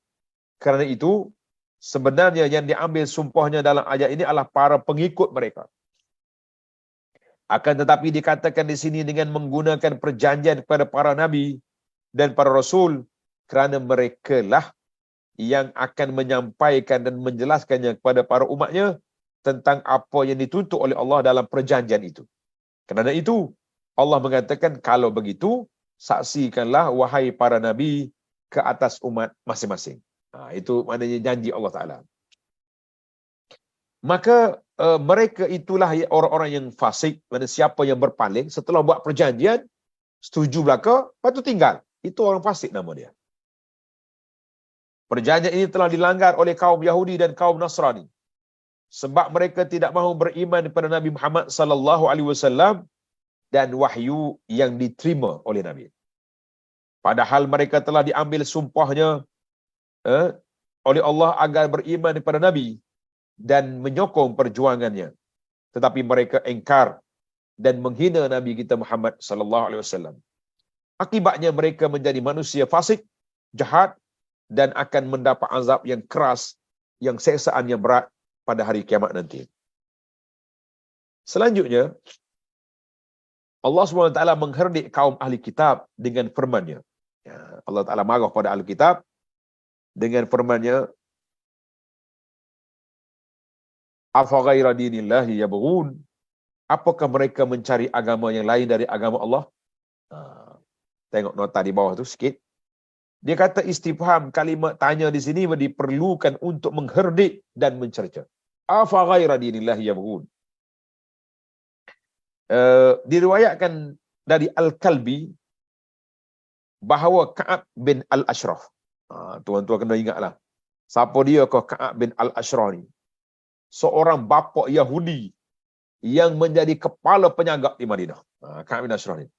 Kerana itu, sebenarnya yang diambil sumpahnya dalam ayat ini adalah para pengikut mereka. Akan tetapi dikatakan di sini dengan menggunakan perjanjian kepada para nabi dan para rasul, kerana mereka lah yang akan menyampaikan dan menjelaskannya kepada para umatnya tentang apa yang dituntut oleh Allah dalam perjanjian itu. Kerana itu, Allah mengatakan, kalau begitu, saksikanlah wahai para nabi ke atas umat masing-masing. Itu maknanya janji Allah Ta'ala. Maka mereka itulah orang-orang yang fasik, mana siapa yang berpaling setelah buat perjanjian, setuju belaka, lepas tu tinggal. Itu orang fasik nama dia. Perjanjian ini telah dilanggar oleh kaum Yahudi dan kaum Nasrani, sebab mereka tidak mahu beriman kepada Nabi Muhammad sallallahu alaihi wasallam dan wahyu yang diterima oleh Nabi. Padahal mereka telah diambil sumpahnya oleh Allah agar beriman kepada Nabi dan menyokong perjuangannya. Tetapi mereka engkar dan menghina Nabi kita Muhammad sallallahu alaihi wasallam. Akibatnya mereka menjadi manusia fasik, jahat, dan akan mendapat azab yang keras, yang seksaan yang berat pada hari kiamat nanti. Selanjutnya, Allah SWT mengherdik kaum ahli kitab dengan firman-Nya. Allah Ta'ala marah pada ahli kitab dengan firman-Nya, afa ghaira dinillahi yabghun, apakah mereka mencari agama yang lain dari agama Allah? Tengok nota di bawah tu sikit. Dia kata istifham, kalimat tanya di sini diperlukan untuk mengherdik dan mencerca. Afa ghaira dinillahi yabghun. Diriwayatkan dari Al-Kalbi bahawa Ka'ab bin Al-Ashraf, tuan-tuan kena ingatlah, siapa dia ke Ka'ab bin Al-Ashraf ni? Seorang bapa Yahudi yang menjadi kepala penyagak di Madinah. Ka'ab bin Al-Ashraf ni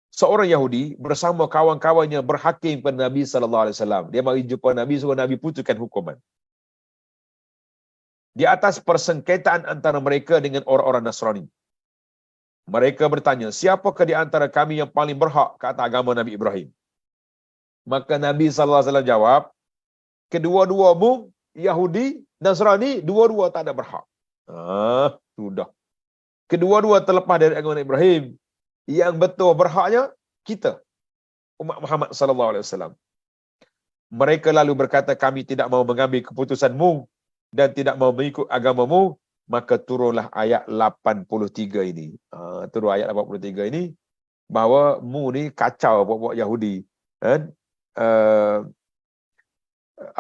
seorang Yahudi bersama kawan-kawannya berhakim kepada Nabi sallallahu alaihi wasallam. Dia mari jumpa Nabi, suruh Nabi putuskan hukuman di atas persengketaan antara mereka dengan orang-orang Nasrani. Mereka bertanya, siapakah di antara kami yang paling berhak ke atas agama Nabi Ibrahim? Maka Nabi sallallahu alaihi wasallam jawab, kedua-duamu Yahudi, Nasrani, dua-dua tak ada berhak. Sudah. Kedua-dua terlepas dari agama Ibrahim. Yang betul berhaknya kita, umat Muhammad sallallahu alaihi wasallam. Mereka lalu berkata, kami tidak mau mengambil keputusanmu dan tidak mau mengikut agamamu. Maka turunlah ayat 83 ini. Turun ayat 83 ini bahawa mu ni kacau buat Yahudi.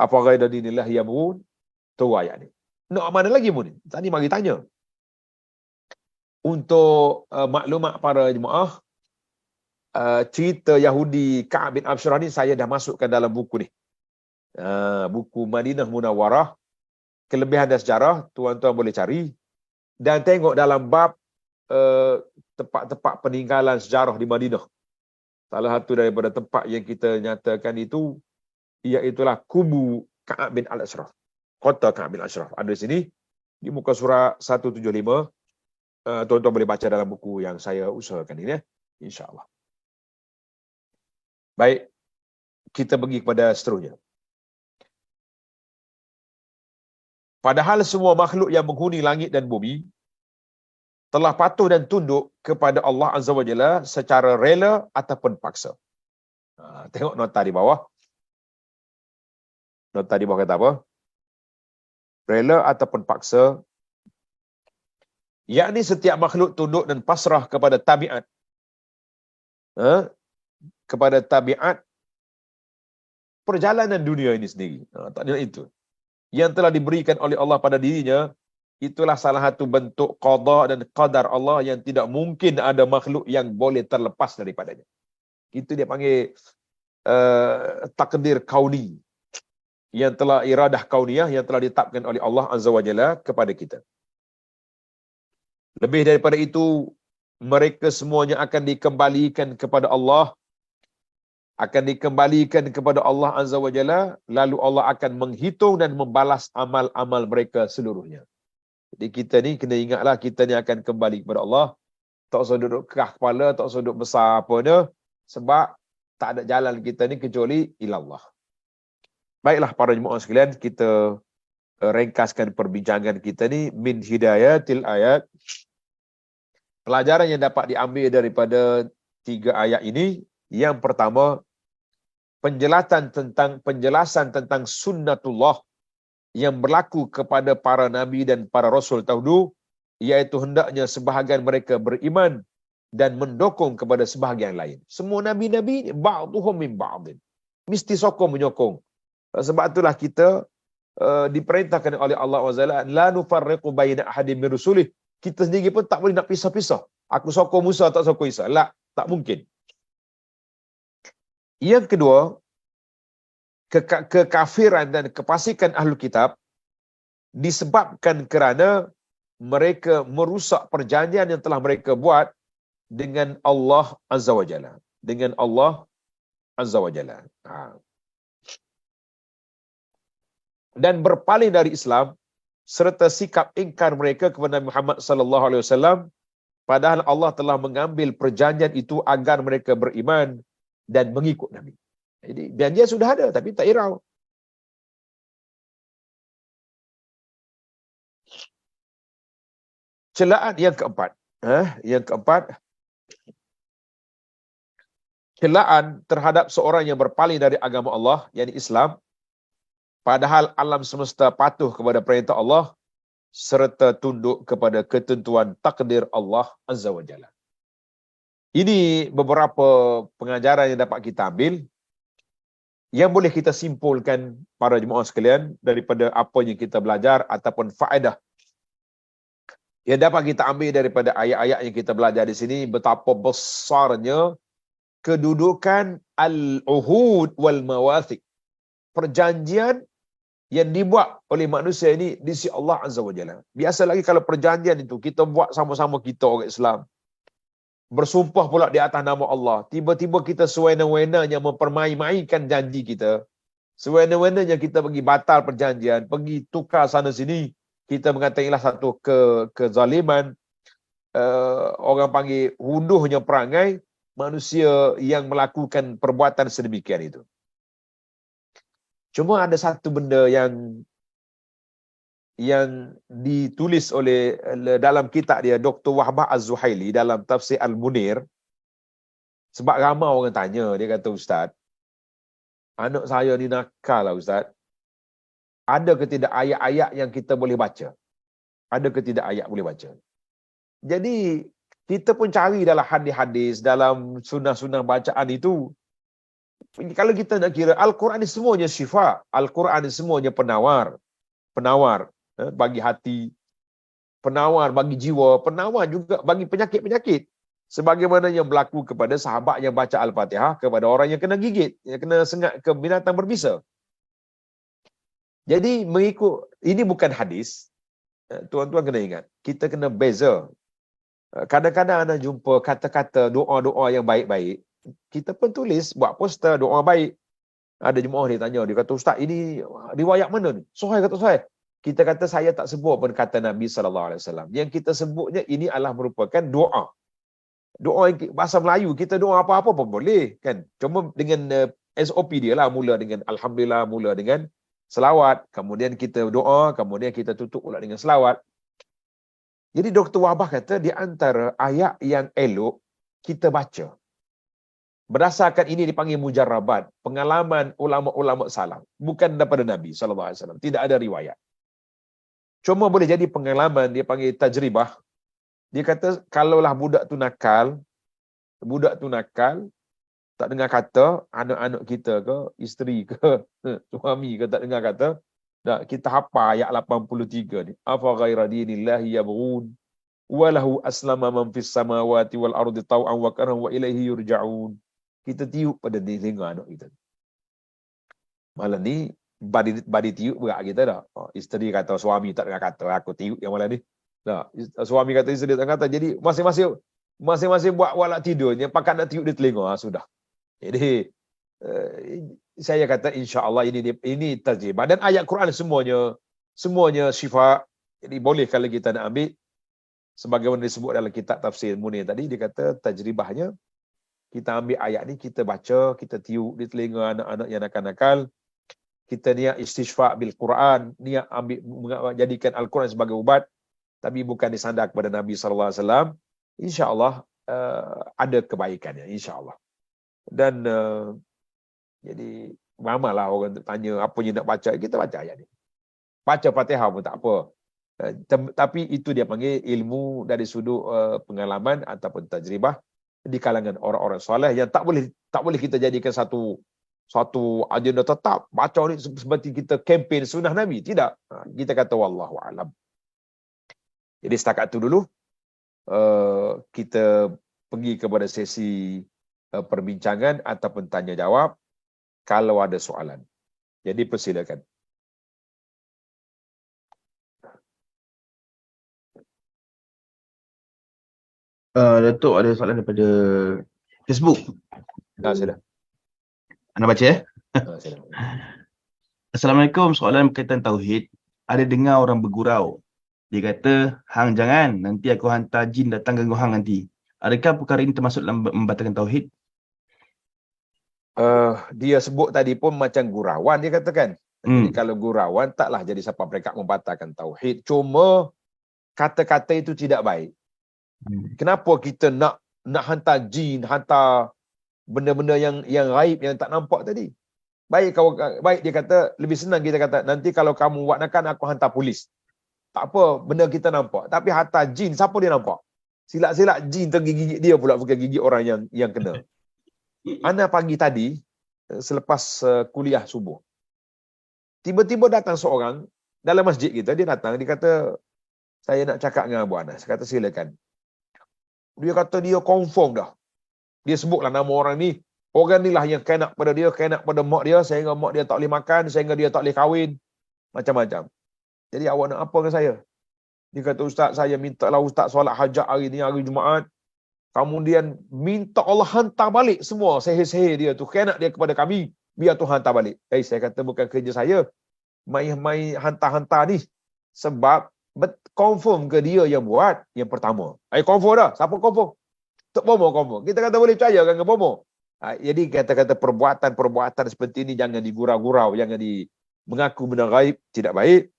Apa ghaira dinillahi yabghun? Turun ayat ni. Nak mana lagi mu ni? Tadi mari tanya. Untuk maklumat para jemaah, cerita Yahudi Ka'ab bin Ashraf ni saya dah masukkan dalam buku ni. Buku Madinah Munawwarah, kelebihan dan sejarah, tuan-tuan boleh cari dan tengok dalam bab tempat-tempat peninggalan sejarah di Madinah. Salah satu daripada tempat yang kita nyatakan itu iaitulah kubu Ka'ab bin Al-Ashraf. Kota Ka'ab bin Al-Ashraf ada di sini di muka surah 175. Tuan-tuan boleh baca dalam buku yang saya usahakan ini, insya-Allah. Baik, kita pergi kepada seterusnya. Padahal semua makhluk yang menghuni langit dan bumi telah patuh dan tunduk kepada Allah Azza wa Jalla secara rela ataupun paksa. Tengok nota di bawah. Nota di bawah kata apa? Rela ataupun paksa, yakni setiap makhluk tunduk dan pasrah kepada tabiat. Kepada tabiat perjalanan dunia ini sendiri. Tak ada itu. Yang telah diberikan oleh Allah pada dirinya, itulah salah satu bentuk qada dan qadar Allah yang tidak mungkin ada makhluk yang boleh terlepas daripadanya. Itu dia panggil takdir kauni, yang telah iradah kauniyah yang telah ditetapkan oleh Allah Azza wa Jalla kepada kita. Lebih daripada itu, mereka semuanya akan dikembalikan kepada Allah, akan dikembalikan kepada Allah Azza wa Jalla, lalu Allah akan menghitung dan membalas amal-amal mereka seluruhnya. Jadi kita ni kena ingatlah, kita ni akan kembali kepada Allah. Tak usah duduk kerah kepala, tak usah duduk besar apa ni, sebab tak ada jalan kita ni kecuali ilallah. Baiklah para jemaah sekalian, kita ringkaskan perbincangan kita ni min hidayatil ayat. Pelajaran yang dapat diambil daripada 3 ayat ini, yang pertama, penjelasan tentang sunnatullah yang berlaku kepada para nabi dan para rasul terdahulu, iaitu hendaknya sebahagian mereka beriman dan mendukung kepada sebahagian lain. Semua nabi-nabi ba'duhum min ba'din, mesti sokong menyokong. Sebab itulah kita diperintahkan oleh Allah Azza la nufarriqu baina ahadin min rusulih. Kita sendiri pun tak boleh nak pisah-pisah. Aku sokong Musa, tak sokong Isa. La, tak mungkin. Yang kedua, kekafiran dan kefasikan ahlul kitab disebabkan kerana mereka merusak perjanjian yang telah mereka buat dengan Allah Azza wa Jalla. Dengan Allah Azza wa Jalla. Dan berpaling dari Islam serta sikap ingkar mereka kepada Nabi Muhammad sallallahu alaihi wasallam, padahal Allah telah mengambil perjanjian itu agar mereka beriman dan mengikut Nabi. Jadi janjian sudah ada tapi tak irau. Celaan yang keempat, celaan terhadap seorang yang berpaling dari agama Allah, yakni Islam, padahal alam semesta patuh kepada perintah Allah serta tunduk kepada ketentuan takdir Allah Azza wa Jalla. Ini beberapa pengajaran yang dapat kita ambil, yang boleh kita simpulkan para jemaah sekalian daripada apa yang kita belajar ataupun faedah yang dapat kita ambil daripada ayat-ayat yang kita belajar di sini, betapa besarnya kedudukan al-uhud wal mawathiq, perjanjian yang dibuat oleh manusia ini di sisi Allah Azza wa Jalla. Biasa lagi kalau perjanjian itu kita buat sama-sama, kita orang Islam bersumpah pula di atas nama Allah, tiba-tiba kita sewena-wenanya mempermain-mainkan janji kita, sewena-wenanya kita pergi batal perjanjian, pergi tukar sana sini, kita mengatakanlah satu kezaliman, orang panggil hunduhnya perangai manusia yang melakukan perbuatan sedemikian itu. Cuma ada satu benda yang ditulis oleh dalam kitab dia Dr. Wahbah Az-Zuhaili dalam tafsir Al-Munir. Sebab ramai orang tanya, dia kata, Ustaz, anak saya ni nakal lah Ustaz. Ada ke tidak ayat-ayat yang kita boleh baca? Ada ke tidak ayat boleh baca? Jadi kita pun cari dalam hadis-hadis, dalam sunnah-sunnah bacaan itu. Kalau kita nak kira, Al-Quran ni semuanya syifa, Al-Quran ni semuanya penawar bagi hati, penawar bagi jiwa, penawar juga bagi penyakit-penyakit. Sebagaimana yang berlaku kepada sahabat yang baca Al-Fatihah kepada orang yang kena gigit, yang kena sengat ke binatang berbisa. Jadi mengikut, ini bukan hadis. Tuan-tuan kena ingat, kita kena beza. Kadang-kadang anda jumpa kata-kata doa-doa yang baik-baik, kita pun tulis, buat poster doa baik. Ada jemaah dia tanya, dia kata, Ustaz, ini riwayat mana ni? Sahih kata sahih? Kita kata, saya tak sebut pun kata Nabi SAW. Yang kita sebutnya ini adalah merupakan doa. Doa bahasa Melayu, kita doa apa-apa pun boleh, kan? Cuma dengan SOP dia lah, mula dengan Alhamdulillah, mula dengan selawat, kemudian kita doa, kemudian kita tutup pula dengan selawat. Jadi Dr. Wahbah kata, di antara ayat yang elok kita baca, Berdasarkan ini dipanggil mujarrabat, pengalaman ulama-ulama salaf, bukan daripada Nabi SAW. Tidak ada riwayat. Cuma boleh jadi pengalaman, dia panggil tajribah. Dia kata, kalaulah budak tu nakal, tak dengar kata, anak-anak kita ke, isteri ke, suami ke, tak dengar kata, tak, kita hafal ayat 83 ni. Afa ghaira dinillahi yabghun, walahu aslama man fis samawati wal ardi taw'an wa karhan wa ilaihi yurja'un. Kita tiup pada telinga anak kita. Malam ni, badi tiup berat kita dah. Isteri kata, suami tak dengar kata, aku tiup yang malam ni. Tak, suami kata, isteri tak kata. Jadi, masing-masing buat walak tidurnya, pakat nak tiup di telinga, sudah. Jadi, saya kata insya-Allah ini tajribah, dan ayat Quran semuanya syifa. Jadi boleh kalau kita nak ambil sebagaimana disebut dalam kitab tafsir Munir tadi, dia kata tajribahnya kita ambil ayat ni, kita baca, kita tiup di telinga anak-anak yang nakal-nakal, kita niat istishfa' bil Quran, niat ambil jadikan Al-Quran sebagai ubat, tapi bukan disandar kepada Nabi sallallahu alaihi wasallam. Insya-Allah ada kebaikannya, insya-Allah. Dan jadi ramailah orang tanya apa yang nak baca, kita baca ayat ni. Baca Fatihah pun tak apa. Tapi itu dia panggil ilmu dari sudut pengalaman ataupun tajribah di kalangan orang-orang soleh, yang tak boleh kita jadikan satu agenda tetap. Baca ni seperti kita kempen sunnah Nabi, tidak. Kita kata wallahu alam. Jadi setakat tu dulu kita pergi kepada sesi perbincangan ataupun tanya jawab kalau ada soalan. Jadi persilakan. Datuk, ada soalan daripada Facebook. Sila. Anda baca ya? Sila. Assalamualaikum, soalan berkaitan tauhid. Ada dengar orang bergurau. Dia kata, hang jangan, nanti aku hantar jin datang ganggu hang nanti. Adakah perkara ini termasuk dalam membatalkan tauhid? Dia sebut tadi pun macam gurauan, dia katakan. Jadi kalau gurauan, taklah jadi siapa mereka membatalkan tauhid. Cuma kata-kata itu tidak baik. Kenapa kita nak hantar jin, hantar benda-benda yang gaib, yang tak nampak tadi? Baik dia kata, lebih senang kita kata, nanti kalau kamu buat nakal, aku hantar polis. Tak apa, benda kita nampak. Tapi hantar jin, siapa dia nampak? Silap-silap jin tergigit dia pula, bukan gigit orang yang kena. Ana pagi tadi, selepas kuliah subuh, tiba-tiba datang seorang dalam masjid kita. Dia datang, dia kata, saya nak cakap dengan Abu Anas. Saya kata, silakan. Dia kata dia confirm dah. Dia sebutlah nama orang ni. Orang ni lah yang kena pada dia, kena pada mak dia, sehingga mak dia tak boleh makan, sehingga dia tak boleh kahwin. Macam-macam. Jadi awak nak apa dengan saya? Dia kata, Ustaz, saya mintalah Ustaz solat hajat hari ni, hari Jumaat. Kemudian minta Allah hantar balik semua sihir-sihir dia tu, kena dia kepada kami, biar tu hantar balik. Saya kata, bukan kerja saya mai hantar-hantar ni. Sebab confirm ke dia yang buat yang pertama. Confirm dah. Siapa confirm? Tak bomo confirm. Kita kata boleh percaya kan ke bomo. Jadi kata-kata perbuatan seperti ini jangan digurau-gurau, jangan mengaku benda gaib, tidak baik.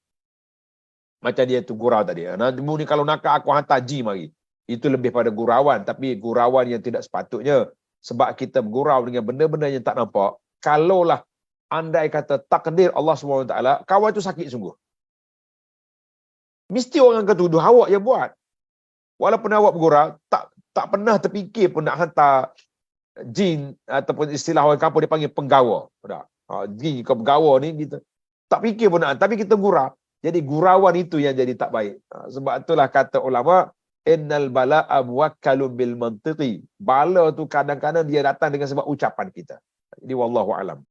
Macam dia tu gurau tadi. Ni kalau nak aku hantar jin mari. Itu lebih pada gurauan, tapi gurauan yang tidak sepatutnya. Sebab kita bergurau dengan benda-benda yang tak nampak. Kalaulah andai kata takdir Allah SWT, kawan tu sakit sungguh. Mesti orang akan tuduh awak yang buat. Walaupun awak bergurau, tak pernah terfikir pun nak hantar jin, ataupun istilah orang kampung dia panggil penggawa. Jin ke penggawa ni, kita tak fikir pun nak, tapi kita gurau. Jadi gurauan itu yang jadi tak baik. Sebab itulah kata ulama, innal bala'a muwakkalun bil mantiqi. Bala tu kadang-kadang dia datang dengan sebab ucapan kita. Jadi wallahu alam.